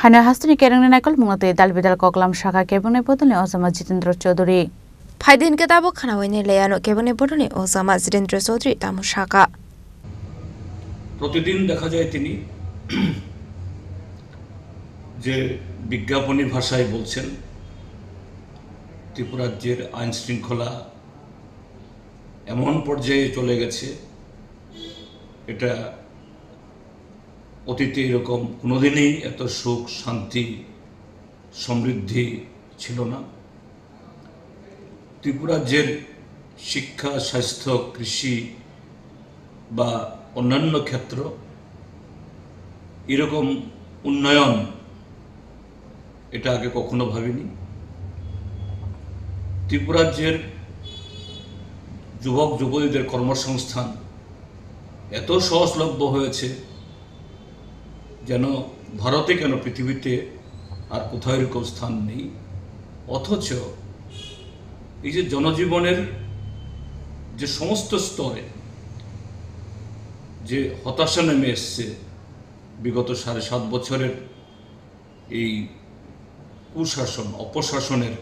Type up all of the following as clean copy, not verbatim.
হাইনার হাস্তিনি কেরাংনি নাইকল মুঙাতে দালবিদাল ককলাম শাখা কেবনে বদলে অসামা জিতেন্দ্র চৌধুরী ফাইদিন কেতাবো খানাওয়াইনে লেয়ানো কেবনে বদলে অসামা জিতেন্দ্র চৌধুরী তামু শাখা প্রতিদিন দেখা যায় তিনি যে বিজ্ঞাপনী ভাষায় বলছেন ত্রিপুরা রাজ্যের আইন শৃঙ্খলা এমন পর্যায়ে চলে গেছে, এটা অতীতে এরকম কোনোদিনই এত সুখ শান্তি সমৃদ্ধি ছিল না। ত্রিপুরা রাজ্যের শিক্ষা, স্বাস্থ্য, কৃষি বা অন্যান্য ক্ষেত্র এরকম উন্নয়ন এটা আগে কখনো ভাবিনি। ত্রিপুরা রাজ্যের যুবক যুবতীদের কর্মসংস্থান এত সহজলভ্য হয়েছে যেন ভারতে কেন পৃথিবীতে আর কোথাও এরকম স্থান নেই। অথচ এই যে জনজীবনের যে সমস্ত স্তরে যে হতাশা নেমে এসছে বিগত 7.5 বছরের এই কুশাসন অপশাসনের,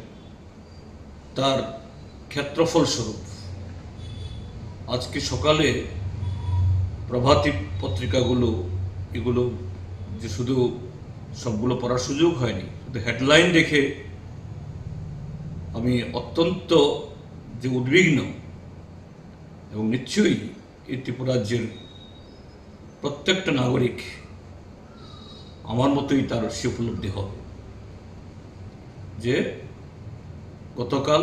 তার ক্ষেত্রফলস্বরূপ আজকে সকালে প্রভাতী পত্রিকাগুলো এগুলো যে শুধু সবগুলো পড়ার সুযোগ হয়নি, শুধু হেডলাইন দেখে আমি অত্যন্ত যে উদ্বিগ্ন এবং নিশ্চয়ই এই ত্রিপুরা রাজ্যের প্রত্যেকটা নাগরিক আমার মতোই তার সে উপলব্ধি হবে যে গতকাল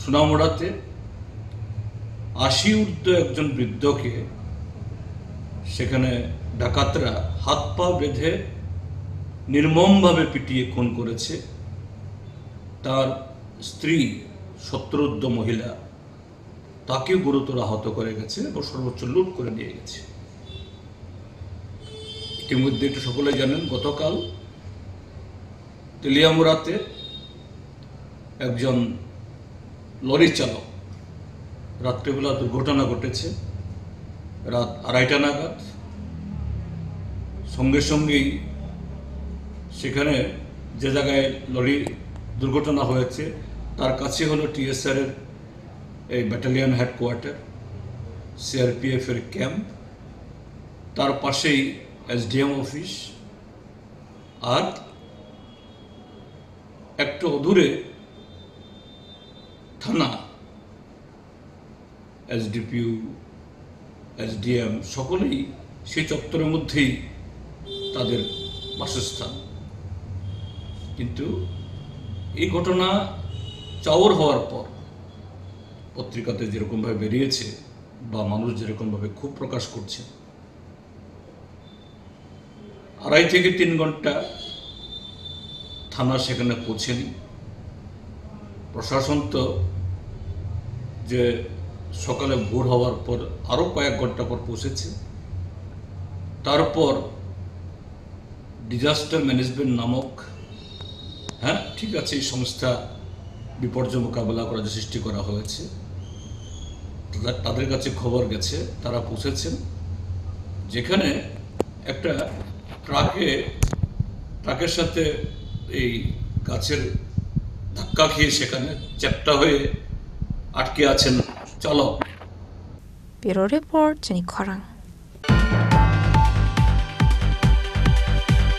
সোনামুড়াতে 80 ঊর্ধ্ব একজন বৃদ্ধকে সেখানে ডাকাতরা হাত পা বেঁধে নির্মমভাবে পিটিয়ে খুন করেছে। তার স্ত্রী 70 ঊর্ধ্ব মহিলা তাকেও গুরুতর আহত করে গেছে এবং সর্বোচ্চ লুট করে নিয়ে গেছে। ইতিমধ্যে এটা সকলে জানেন, গতকাল তেলিয়ামুড়াতে একজন লরি চালক রাত্রিবেলা দুর্ঘটনা ঘটেছে। রাত 2:30 নাগাদ সঙ্গে সঙ্গেই সেখানে যে জায়গায় লরি দুর্ঘটনা হয়েছে তার কাছে হলো টিএসআর এর এই ব্যাটালিয়ন হেডকোয়ার্টার, সিআরপিএফ এর ক্যাম্প, তার পাশেই এসডিএম অফিস, আর একটু অদূরে থানা, এসডিপিইউ, এসডিএম সকলেই সেই চত্বরের মধ্যেই তাদের বাসস্থান। কিন্তু এই ঘটনা চাউর হওয়ার পর পত্রিকাতে যেরকমভাবে বেরিয়েছে বা মানুষ যেরকমভাবে ক্ষোভ প্রকাশ করছে, 2.5 থেকে 3 ঘন্টা থানা সেখানে পৌঁছেনি। প্রশাসন তো যে সকালে ভোর হওয়ার পর আরও কয়েক ঘন্টা পর পৌঁছেছে। তারপর ডিজাস্টার ম্যানেজমেন্ট নামক, হ্যাঁ ঠিক আছে, এই সংস্থা বিপর্যয় মোকাবেলা করার যে সৃষ্টি করা হয়েছে তাদের কাছে খবর গেছে, তারা পৌঁছেছেন। যেখানে একটা ট্রাকের সাথে এই গাছের ধাক্কা খেয়ে সেখানে চ্যাপ্টা হয়ে আটকে আছেন চালক। Bureau report, Johny খরাং।